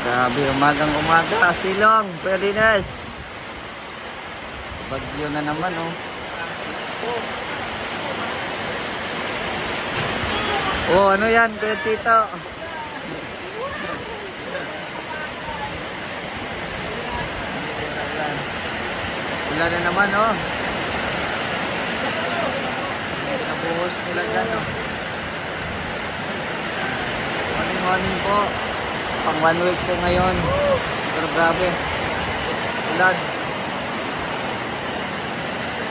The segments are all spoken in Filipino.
Grabe, umagang-umaga. Silong, Pwedines. Bagyo na naman, oh. Oh, ano yan, Kuya Chito? Wala na naman, oh. Nabuhos nila dyan, oh. Morning po. Pang 1 week po ngayon. Pero grabe. Ulan.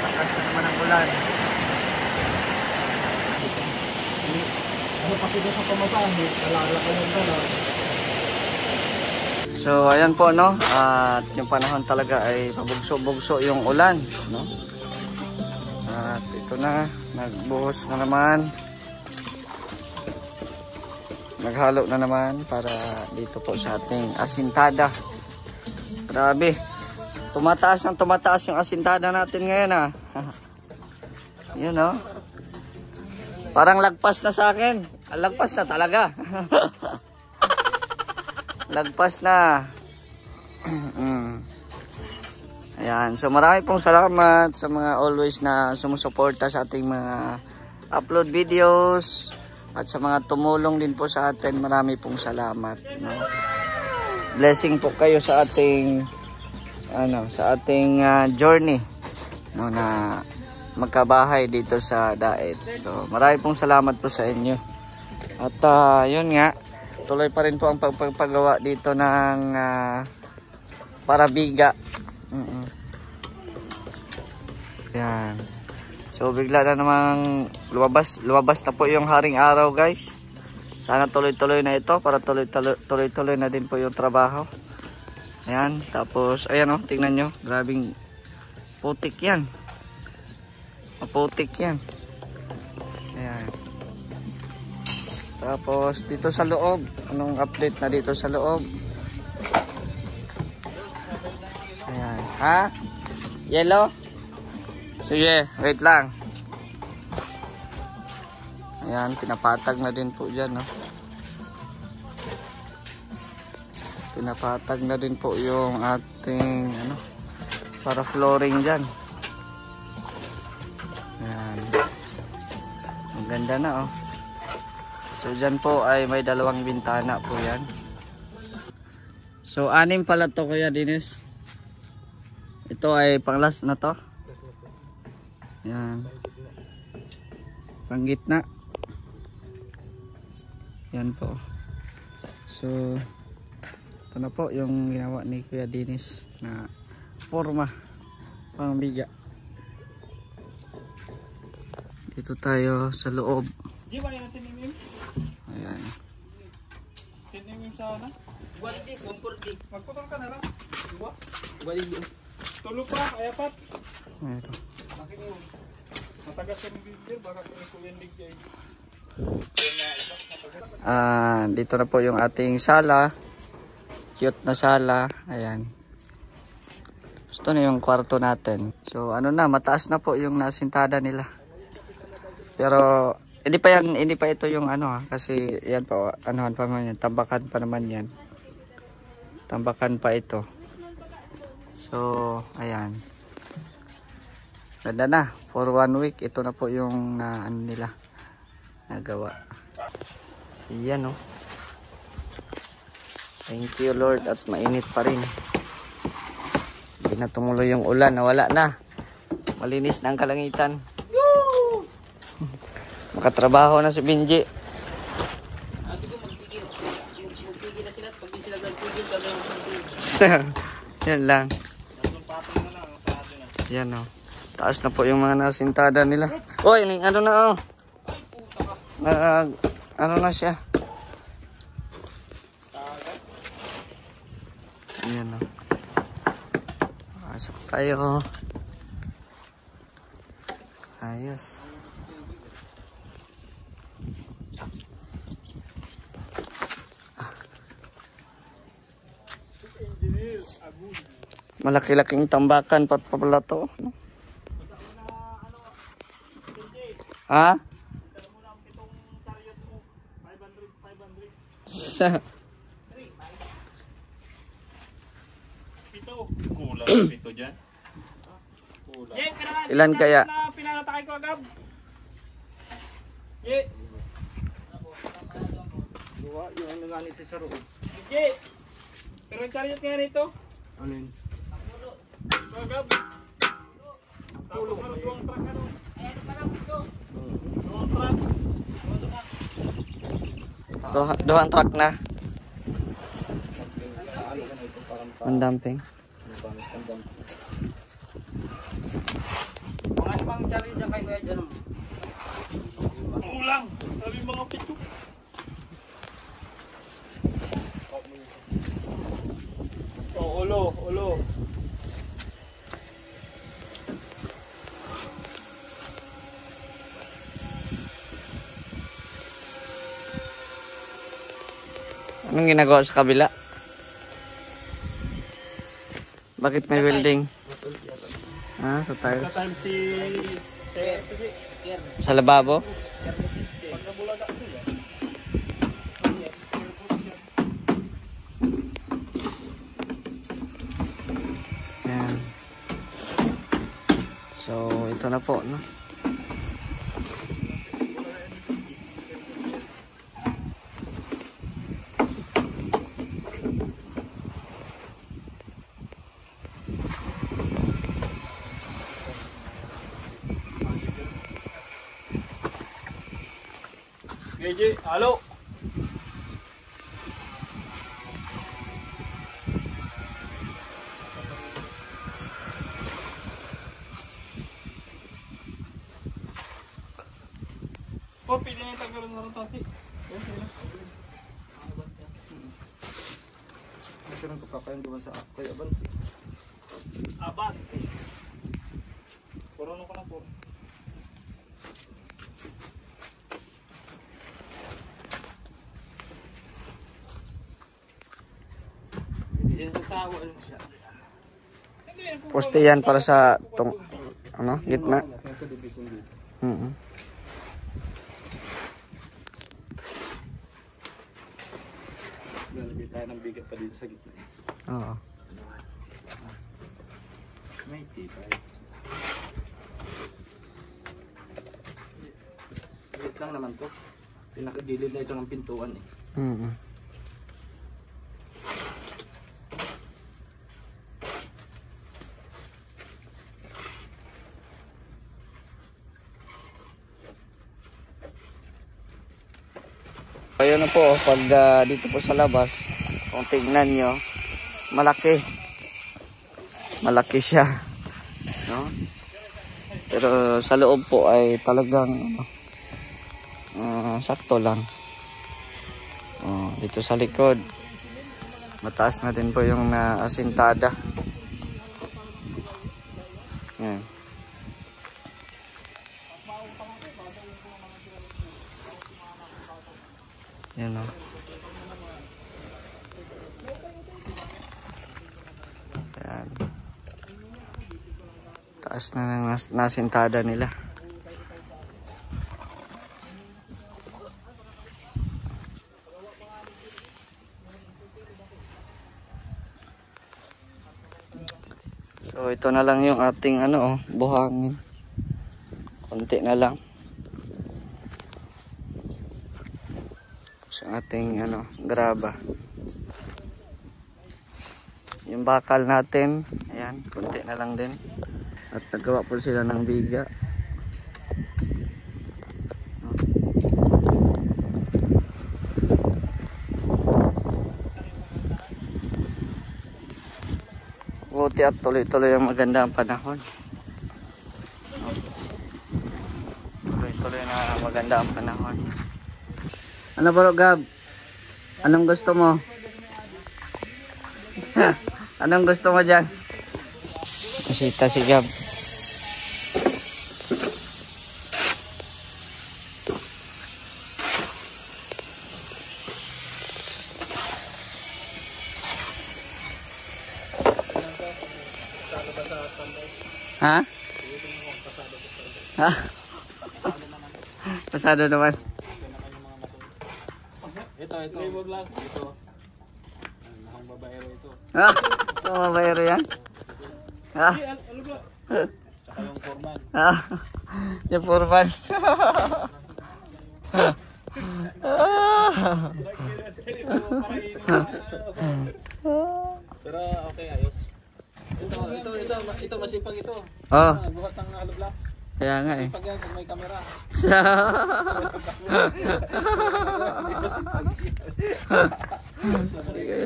Takas na naman ang ulan. So ayan po, no. At yung panahon talaga ay pabugso-bugso yung ulan, no. At ito na, nagbuhos na naman. Naghalo na naman para dito po sa ating asintada. Grabe. Tumataas yung asintada natin ngayon, ha. Yun, oh. Parang lagpas na sa akin. Lagpas na talaga. Lagpas na. Ayan. So marami pong salamat sa mga always na sumusuporta sa ating mga upload videos. At sa mga tumulong din po sa atin, marami pong salamat, no? Blessing po kayo sa ating journey, no, na magkabahay dito sa Daet. So marami pong salamat po sa inyo. At yun nga, tuloy pa rin po ang pagpagawa dito ng parabiga. Yan. So bigla na namang lumabas na po yung haring araw, guys. Sana tuloy-tuloy na ito para tuloy-tuloy na din po yung trabaho. Ayan, tapos ayan, oh, tingnan nyo, grabing putik yan. Maputik yan. Ayan. Tapos dito sa loob, anong update na dito sa loob? Ayan, ha? Yellow? Sige, wait lang. Ayan, pinapatag na din po dyan, no? Pinapatag na din po yung ating, para flooring dyan. Ayan. Ang ganda na, oh. So, dyan po ay may 2 bintana po yan. So, 6 pala to, Kuya Dennis. Ito ay pang-last na to. Yan. Panggitna. Yan po. So, ito na po yung ginawa ni Kuya Dennis na forma pangbiga. Dito tayo sa loob. Ayan. Tinimim sana. Buwalidi, kumpurdi. Magputol ka na lang. Buwalidi. Tulo pa, ayapat. Ayan. Matagas yung video, baka kuminig kayo. Dito na po yung ating sala. Cute na sala. Ayan. Gusto na yung kwarto natin. So mataas na po yung nasintada nila. Pero hindi pa ito yung kasi yan po, pa man yan, tambakan pa naman yan. Tambakan pa ito. So, ayan. Ganda na. For 1 week, ito na po yung nila nagawa. Ayan, oh. Thank you, Lord. At mainit pa rin. Hindi na tumuloy yung ulan. Nawala na. Malinis na ang kalangitan. Makatrabaho na si Benji. Magtigil na sila. Pag di sila nagtigil, Yan lang. Yan, oh. Taas na po yung mga nasintada nila. Oy, ano na, oh. Ano na siya. Yan, oh. Pasok tayo. Ayos. Malaki-laking tambakan pa pala to. Ha? Pito. Kulang ang pito dyan. Kulang. Ilan kaya? Pinanatake ko agad. Ye. Dua, yung ano nga ni si Saro. Ye. Pero yung chariot nga nito. Ano yun? Agad. Tapos ano, duwang truck ano. Ayan pa lang ito. Duwang truck. Duhang truck na. Mandamping. Mga pang challenge dyan kay Kuya dyan. Kulang. Sabi mga pito. Oh, ulo. Anong ginagawa sa kabila? Bakit may welding? Ah, sa tiles. Sa time si... Sa lababo? Pagkabulaga siya. Yan. So, ito na po, no? GG, halo. Oh, pili na yung tagalan ng rotasi. Ito nang kapakain doon sa Kuya Aban. Aban. Puro ko na po. Yan ang tawa ano siya. Poste yan para sa ano, gitna. Sa division dito. Lalagay tayo ng bigat pa dito sa gitna. Oo. May tibay. Wait lang naman to. Pinakagilid na ito ng pintuan eh. Ayun na po, pag dito po sa labas, kung tingnan nyo, malaki siya, no? Pero sa loob po ay talagang sakto lang. Dito sa likod, mataas na din po yung naasintada. Yan. Yan o. Yan. Taas na ng nasintada nila. So ito na lang yung ating buhangin. Konti na lang. Sa ating graba. Yung bakal natin, ayan, konti na lang din. At nagawa po sila ng biga. Buti at tuloy-tuloy ang maganda ang panahon. Tuloy-tuloy na maganda ang panahon. Ano bro, Gab? Anong gusto mo? Anong gusto mo dyan? Masita si Gab. Ha? Ha? Pasado naman. Ito. Ito. Ang babaero ito. Ah! Mabayro yan? Ha? Ano ba? Tsaka yung foreman. Yung foreman. Pero okay, ayos. Ito masipag ito. Oh, Buhat ng hollow blocks. kaya nga eh. Pag yan kung may camera.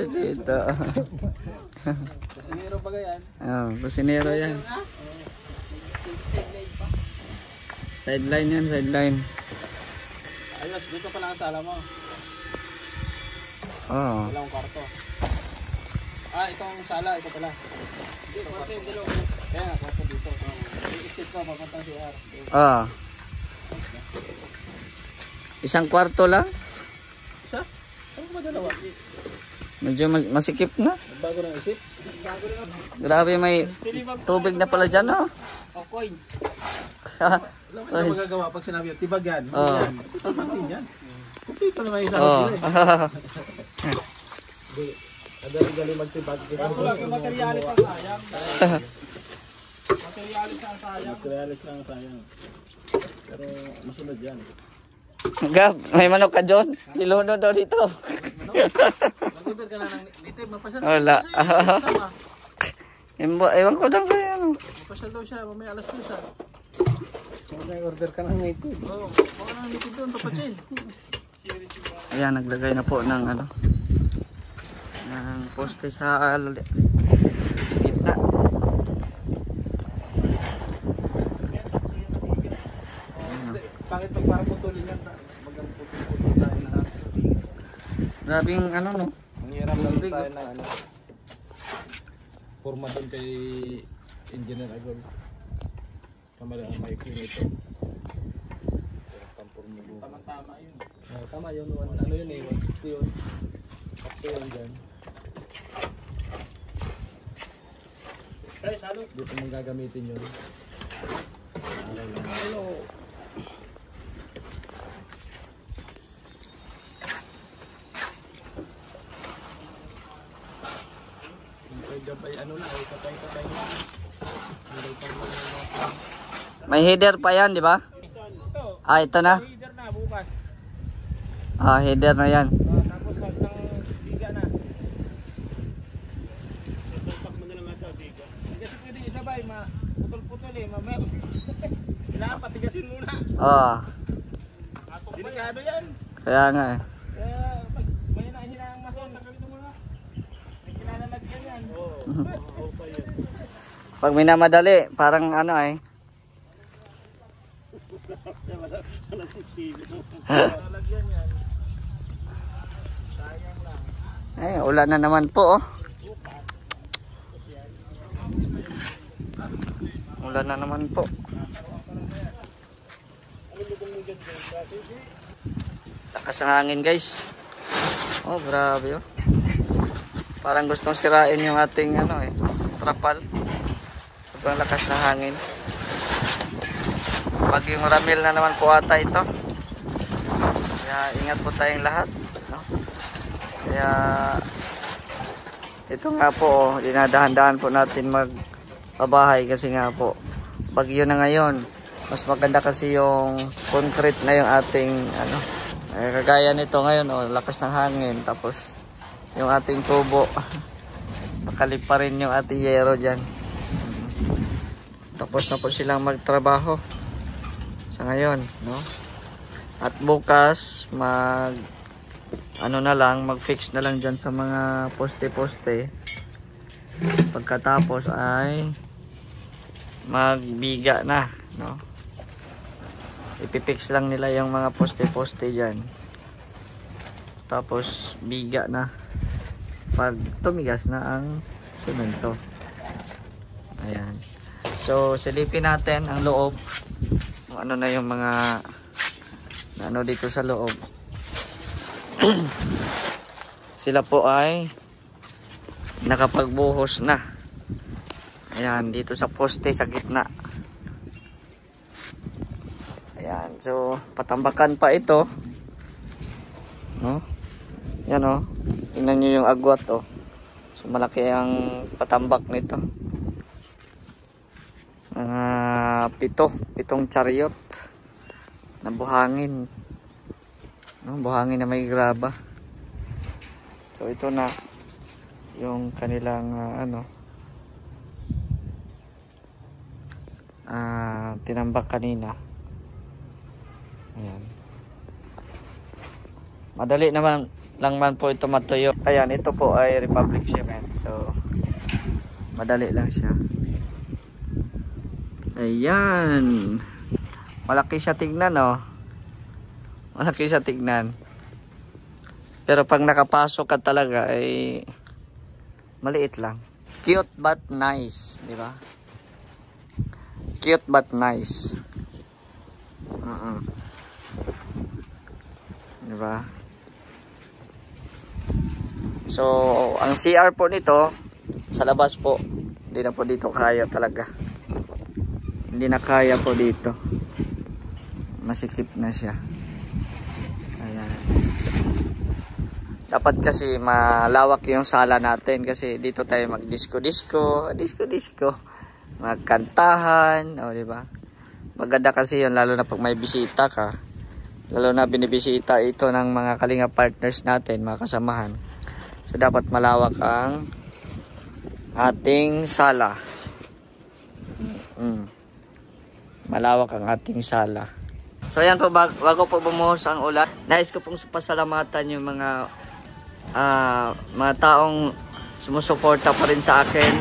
Dito. Kusinero pa yan. Oh, kusinero yan. Sideline yan, sideline. Ayos, dito pa lang ang sala mo. Oh. Wala akong kwarto. Itong sala, ito pala. Ito kwarto yung dalawa. Kaya nga, kwarto dito. I-exit ko, papuntang CR. Oh. Isang kwarto lang? Isa? Ano ba dalawa? Medyo masikip na. Bago ng isip? Grabe, may tubig na pala dyan, no? O, coins. Alam mo na magagawa pag sinabi yun, tibag yan. Oh. Tibag din yan. Ito naman yung Oh. Galing magtibag. Kaso lang yung materialis ang sayang. Materialis ang sayang. Materialis lang ang sayang. Pero masunod yan. Gab, may manok ka dyan? Iluno daw dito. Mag-order ka na ng native, mapasyal. Wala. Ewan ko lang kaya ano. Mapasyal daw siya, mamaya alas 2 siya. Mag-order ka ng native. Oo, baka nang native doon, papatsin. Ayan, naglagay na po ng ano, ng poste sa gitna. Bakit pag parang putulin yan, magang putulin tayo na. Grabing ano no. Ang hirap lang Tubig, tayo na ano. Forma doon kay Engineer Agol. Kamala ang maikli nito. Tama-tama yun. Tama yun. Ano yun eh, 160 yun. Sakto yun dyan. Guys, ano? Dito mong gagamitin yun. Hello. Gabay ano na, patay-patay na. May header pa yan, di ba? Ito, Ito na. header na bukas. Header na yan. Tapos isang biga na. Sasalpak mo na lang ata biga. Hindi kasi pwede isabay, putol-putol eh. Kailangan patigasin muna. Delikado yan. Kaya nga eh. Kaya pag may hinahinahang mason, tagalito mo na. May kinalalagyan yan. Oo pa yun. Pag minamadali, parang ano eh. Wala si Steve. Kinalalagyan yan. Sayang lang. Ay, ulan na naman po oh. Ulan na naman po. Lakas ng hangin guys. Oh, grabe oh. Parang gustong sirain yung ating ano eh, trapal. Sobrang lakas ng hangin. Bagyong Ramil na naman po ata ito. Kaya ingat po tayong lahat, no? Kaya ito nga po oh, dinadahan-dahan po natin magbabahay kasi nga po bagyo na ngayon. Mas maganda kasi yung concrete na yung ating ano, kagaya nito ngayon oh, lakas ng hangin, tapos yung ating tubo makalip pa rin yung ating yero dyan. Tapos na po silang magtrabaho sa ngayon, no? At bukas ano na lang, mag-fix na lang dyan sa mga poste-poste. Pagkatapos ay magbiga na, no? Ipipix lang nila yung mga poste-poste dyan. Tapos biga na pag tumigas na ang semento. Ayan. So silipin natin ang loob. Ano na yung mga ano dito sa loob. Sila po ay nakapagbuhos na. Ayan, dito sa poste sa gitna. Ayan, so patambakan pa ito. No? Yan oh. Tingnan nyo yung agwat oh. So malaki ang patambak nito. Pitong chariot na buhangin. No, buhangin na may graba. So ito na yung kanilang tinambak kanina. Ayan. Madali naman lang man po ito matuyo. Ayan, ito po ay Republic Cement. So madali lang siya. Ayan. Malaki siya tignan, oh. Malaki siya tignan. Pero pag nakapasok ka talaga ay maliit lang. Cute but nice, di ba? Cute but nice. Di ba? So, ang CR po nito sa labas po. Hindi na po dito kaya talaga. Hindi na kaya po dito. Masikip na siya. Ayan. Dapat kasi malawak yung sala natin kasi dito tayo mag-disco-disco, magkantahan, o di ba? Maganda kasi yun lalo na pag may bisita ka. Lalo na binibisita ito ng mga kalinga partners natin, mga kasamahan. So dapat malawak ang ating sala. Malawak ang ating sala. So ayan po, bago po bumuhos ang ulan, nais ko pong pasalamatan yung mga taong sumusuporta pa rin sa akin,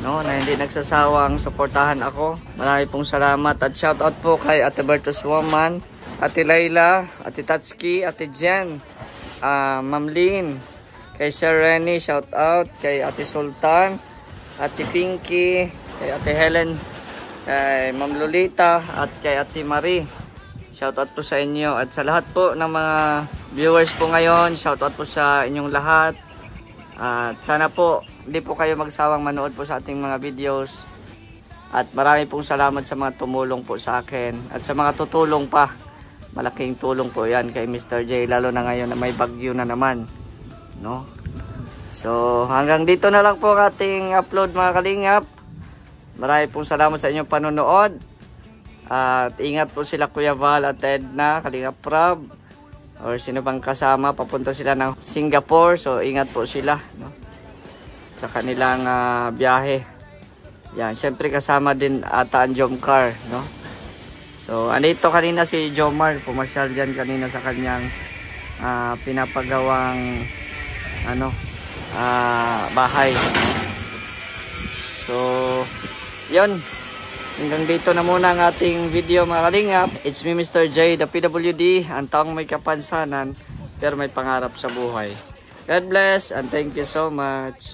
no, na hindi nagsasawang suportahan ako. Marami pong salamat at shoutout po kay Ate Bertus Woman, Ate Layla, Ate Tatski, Ate Jen, Ma'am Lynn, kay Sir Renny, shoutout kay Ate Sultan, Ate Pinky, kay Ate Helen, kay Ma'am Lolita at kay Ate Marie. Shoutout po sa inyo at sa lahat po ng mga viewers po ngayon. Shoutout po sa inyong lahat. At sana po hindi po kayo magsawang manood po sa ating mga videos. At marami pong salamat sa mga tumulong po sa akin at sa mga tutulong pa. Malaking tulong po 'yan kay Mr. J, lalo na ngayon na may bagyo na naman, no? So hanggang dito na lang po ang ating upload, mga kalingap. Marami pong salamat sa inyong panonood. At ingat po sila Kuya Val at Edna, Kalingap Prab, or sino bang kasama, papunta sila ng Singapore, so ingat po sila, no, sa kanilang biyahe. Yan, syempre kasama din ata ang Jomcar, no. So andito kanina si Jomar, pumasyal dyan kanina sa kanyang pinapagawang bahay. So yun, hanggang dito na muna ang ating video, mga kalingap. It's me, Mr. J, the PWD, ang taong may kapansanan pero may pangarap sa buhay. God bless and thank you so much.